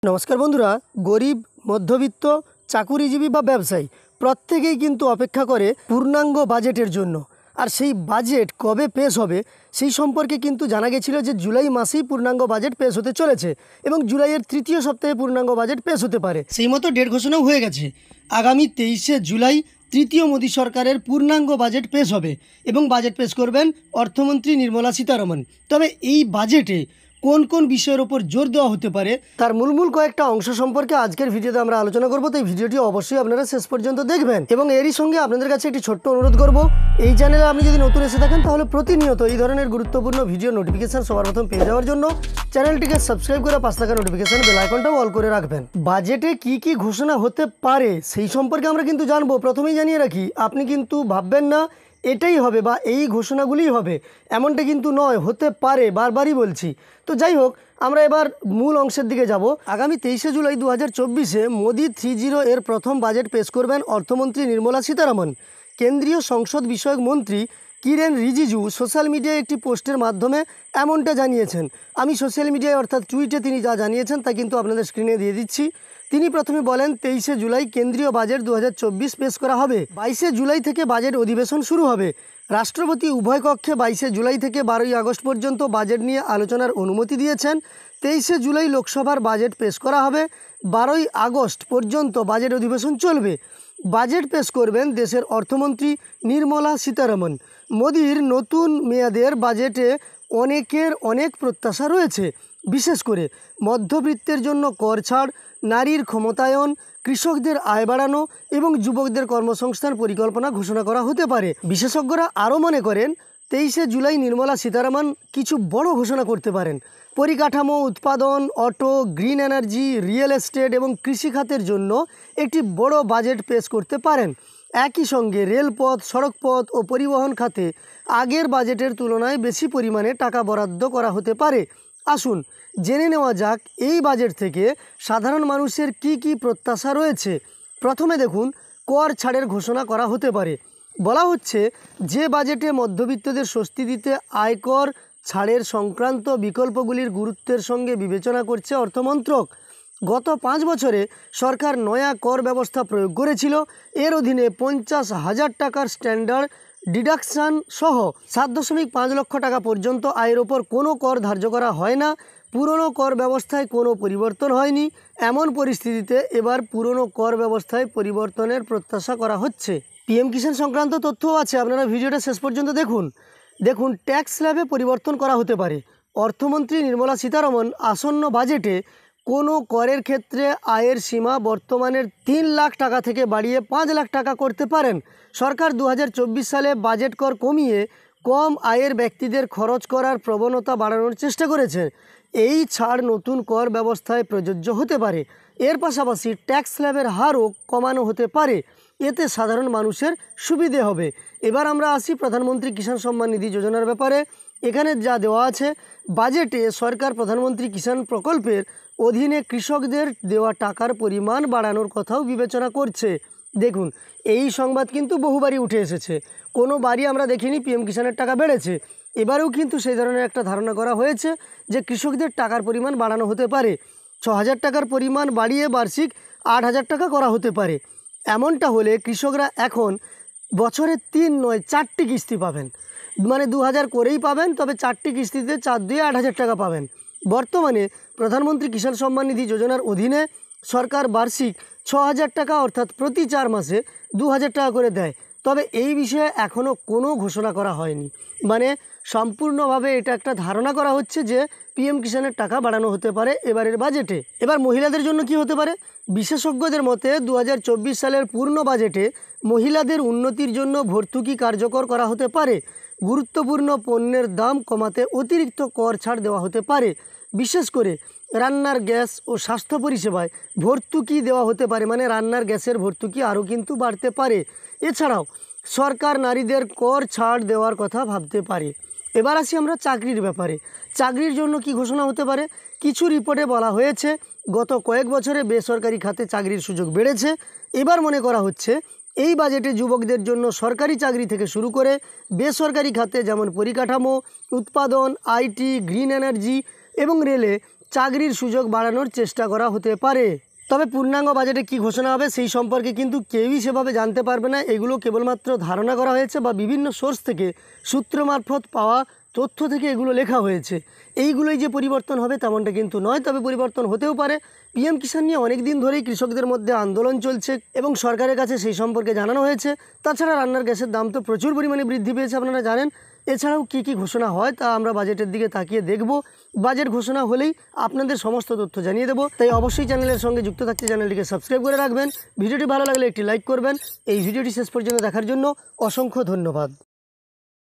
নমস্কার বন্ধুরা, গরিব, মধ্যবিত্ত, চাকুরিজীবী বা ব্যবসায়ী প্রত্যেকেই কিন্তু অপেক্ষা করে পূর্ণাঙ্গ বাজেটের জন্য। আর সেই বাজেট কবে পেশ হবে সেই সম্পর্কে কিন্তু জানা গেছিল যে জুলাই মাসেই পূর্ণাঙ্গ বাজেট পেশ হতে চলেছে এবং জুলাইয়ের তৃতীয় সপ্তাহে পূর্ণাঙ্গ বাজেট পেশ হতে পারে। সেই মতো ডেট ঘোষণাও হয়ে গেছে। আগামী 23শে জুলাই তৃতীয় মোদী সরকারের পূর্ণাঙ্গ বাজেট পেশ হবে এবং বাজেট পেশ করবেন অর্থমন্ত্রী নির্মলা সীতারমন। তবে এই বাজেটে কোন কোন বিষয়ের ওপর জোর দেওয়া হতে পারে তার মূল কয়েকটা অংশ সম্পর্কে আজকের ভিডিওতে আমরা আলোচনা করব। তো এই ভিডিওটি অবশ্যই আপনারা শেষ পর্যন্ত দেখবেন এবং এরই সঙ্গে আপনাদের কাছে একটি ছোট্ট অনুরোধ করব, এই চ্যানেলে আপনি যদি নতুন এসে থাকেন তাহলে প্রতিনিয়ত এই ধরনের গুরুত্বপূর্ণ ভিডিও নোটিফিকেশন সবার প্রথম পেয়ে যাওয়ার জন্য চ্যানেলটিকে সাবস্ক্রাইব করে পাশে থাকা নোটিফিকেশন বেল আইকনটাও অল করে রাখবেন। বাজেটে কি ঘোষণা হতে পারে সেই সম্পর্কে আমরা কিন্তু জানবো। প্রথমেই জানিয়ে রাখি, আপনি কিন্তু ভাববেন না এটাই হবে বা এই ঘোষণাগুলিই হবে, এমনটা কিন্তু নয়, হতে পারে, বারবারই বলছি। তো যাই হোক, আমরা এবার মূল অংশের দিকে যাব। আগামী 23শে জুলাই 2024-এ মোদি 3.0 এর প্রথম বাজেট পেশ করবেন অর্থমন্ত্রী নির্মলা সীতারমন। কেন্দ্রীয় সংসদ বিষয়ক মন্ত্রী কিরেন রিজিজু সোশ্যাল মিডিয়ায় একটি পোস্টের মাধ্যমে এমনটা জানিয়েছেন। আমি সোশ্যাল মিডিয়ায় অর্থাৎ টুইটে তিনি যা জানিয়েছেন তা কিন্তু আপনাদের স্ক্রিনে দিয়ে দিচ্ছি। তিনি প্রথমে বলেন, 23শে জুলাই কেন্দ্রীয় বাজেট 2024 পেশ করা হবে। 22শে জুলাই থেকে বাজেট অধিবেশন শুরু হবে। রাষ্ট্রপতি উভয় কক্ষে 22শে জুলাই থেকে 12ই আগস্ট পর্যন্ত বাজেট নিয়ে আলোচনার অনুমতি দিয়েছেন। 23শে জুলাই লোকসভার বাজেট পেশ করা হবে। 12ই আগস্ট পর্যন্ত বাজেট অধিবেশন চলবে। বাজেট পেশ করবেন দেশের অর্থমন্ত্রী নির্মলা সীতারমন। মোদির নতুন মেয়াদের বাজেটে অনেকের অনেক প্রত্যাশা রয়েছে। বিশেষ করে মধ্যবিত্তের জন্য কর ছাড়, নারীর ক্ষমতায়ন, কৃষকদের আয় বাড়ানো এবং যুবকদের কর্মসংস্থান পরিকল্পনা ঘোষণা করা হতে পারে। বিশেষজ্ঞরা আরও মনে করেন 23শে জুলাই নির্মলা সীতারমন কিছু বড় ঘোষণা করতে পারেন। পরিকাঠামো, উৎপাদন, auto, green energy, real estate এবং কৃষিখাতের জন্য একটি বড় বাজেট পেশ করতে পারেন। একই সঙ্গে রেলপথ, সড়কপথ ও পরিবহন খাতে আগের বাজেটের তুলনায় বেশি পরিমাণে টাকা বরাদ্দ করা হতে পারে। আসুন জেনে নেওয়া যাক এই বাজেট থেকে সাধারণ মানুষের কি প্রত্যাশা রয়েছে। প্রথমে দেখুন, কর ছাড়ের ঘোষণা করা হতে পারে। বলা হচ্ছে যে বাজেটে মধ্যবিত্তদের স্বস্তি দিতে আয়কর ছাড়ের সংক্রান্ত বিকল্পগুলির গুরুত্বের সঙ্গে বিবেচনা করছে অর্থমন্ত্রক। গত 5 বছরে সরকার নয়া কর ব্যবস্থা প্রয়োগ করেছিল। এর অধীনে 50,000 টাকার স্ট্যান্ডার্ড ডিডাকশান সহ 7.5 লক্ষ টাকা পর্যন্ত আয়ের ওপর কোনো কর ধার্য করা হয় না। পুরনো কর ব্যবস্থায় কোনো পরিবর্তন হয়নি। এমন পরিস্থিতিতে এবার পুরনো কর ব্যবস্থায় পরিবর্তনের প্রত্যাশা করা হচ্ছে। পিএম কিষাণ সংক্রান্ত তথ্যও আছে, আপনারা ভিডিওটা শেষ পর্যন্ত দেখুন ট্যাক্স স্ল্যাবে পরিবর্তন করা হতে পারে। অর্থমন্ত্রী নির্মলা সীতারমন আসন্ন বাজেটে কোনো করের ক্ষেত্রে আয়ের সীমা বর্তমানের 3 লাখ টাকা থেকে বাড়িয়ে 5 লাখ টাকা করতে পারেন। সরকার 2024 সালে বাজেট কর কমিয়ে কম আয়ের ব্যক্তিদের খরচ করার প্রবণতা বাড়ানোর চেষ্টা করেছে। এই ছাড় নতুন কর ব্যবস্থায় প্রযোজ্য হতে পারে। এর পাশাপাশি ট্যাক্স স্ল্যাবের হারও কমানো হতে পারে। এতে সাধারণ মানুষের সুবিধে হবে। এবার আমরা আসি প্রধানমন্ত্রী কিষাণ সম্মান নিধি যোজনার ব্যাপারে। এখানে যা দেওয়া আছে, বাজেটে সরকার প্রধানমন্ত্রী কিষাণ প্রকল্পের অধীনে কৃষকদের দেওয়া টাকার পরিমাণ বাড়ানোর কথাও বিবেচনা করছে। দেখুন, এই সংবাদ কিন্তু বহুবারই উঠে এসেছে, কোনো বারই আমরা দেখিনি পিএম কিষাণের টাকা বেড়েছে। এবারেও কিন্তু সেই ধরনের একটা ধারণা করা হয়েছে যে কৃষকদের টাকার পরিমাণ বাড়ানো হতে পারে। 6,000 টাকার পরিমাণ বাড়িয়ে বার্ষিক 8,000 টাকা করা হতে পারে। এমনটা হলে কৃষকরা এখন বছরে 3 নয় 4টি কিস্তি পাবেন, মানে 2,000 করেই পাবেন, তবে 4টি কিস্তিতে 4 দিয়ে 8,000 টাকা পাবেন। বর্তমানে প্রধানমন্ত্রী কিষাণ সম্মান নিধি যোজনার অধীনে সরকার বার্ষিক 6,000 টাকা অর্থাৎ প্রতি 4 মাসে 2,000 টাকা করে দেয়। তবে এই বিষয়ে এখনও কোনো ঘোষণা করা হয়নি, মানে সম্পূর্ণভাবে এটা একটা ধারণা করা হচ্ছে যে পিএম কিষাণের টাকা বাড়ানো হতে পারে এবারের বাজেটে। এবার মহিলাদের জন্য কি হতে পারে? বিশেষজ্ঞদের মতে 2024 সালের পূর্ণ বাজেটে মহিলাদের উন্নতির জন্য ভর্তুকি কার্যকর করা হতে পারে। গুরুত্বপূর্ণ পণ্যের দাম কমাতে অতিরিক্ত কর ছাড় দেওয়া হতে পারে। বিশেষ করে রান্নার গ্যাস ও স্বাস্থ্য পরিষেবায় ভর্তুকি দেওয়া হতে পারে, মানে রান্নার গ্যাসের ভর্তুকি আরও কিন্তু বাড়তে পারে। এছাড়াও সরকার নারীদের কর ছাড় দেওয়ার কথা ভাবতে পারে। এবার আসি আমরা চাকরির ব্যাপারে। চাকরির জন্য কি ঘোষণা হতে পারে? কিছু রিপোর্টে বলা হয়েছে গত কয়েক বছরে বেসরকারি খাতে চাকরির সুযোগ বেড়েছে। এবার মনে করা হচ্ছে এই বাজেটে যুবকদের জন্য সরকারি চাকরি থেকে শুরু করে বেসরকারি খাতে যেমন পরিকাঠামো, উৎপাদন, আইটি, গ্রিন এনার্জি এবং রেলে চাকরির সুযোগ বাড়ানোর চেষ্টা করা হতে পারে। তবে পূর্ণাঙ্গ বাজেটে কি ঘোষণা হবে সেই সম্পর্কে কিন্তু কেউই সেভাবে জানতে পারবে না। এগুলো কেবলমাত্র ধারণা করা হয়েছে বা বিভিন্ন সোর্স থেকে সূত্র মারফত পাওয়া তথ্য থেকে এগুলো লেখা হয়েছে। এইগুলোই যে পরিবর্তন হবে তেমনটা কিন্তু নয়, তবে পরিবর্তন হতেও পারে। পিএম কিষাণ নিয়ে অনেক দিন ধরেই কৃষকদের মধ্যে আন্দোলন চলছে এবং সরকারের কাছে সেই সম্পর্কে জানানো হয়েছে। তাছাড়া রান্নার গ্যাসের দাম তো প্রচুর পরিমাণে বৃদ্ধি পেয়েছে, আপনারা জানেন। এছাড়াও কী ঘোষণা হয় তা আমরা বাজেটের দিকে তাকিয়ে দেখব। বাজেট ঘোষণা হলেই আপনাদের সমস্ত তথ্য জানিয়ে দেবো। তাই অবশ্যই চ্যানেলের সঙ্গে যুক্ত থাকতে চ্যানেলটিকে সাবস্ক্রাইব করে রাখবেন। ভিডিওটি ভালো লাগলে একটি লাইক করবেন। এই ভিডিওটি শেষ পর্যন্ত দেখার জন্য অসংখ্য ধন্যবাদ।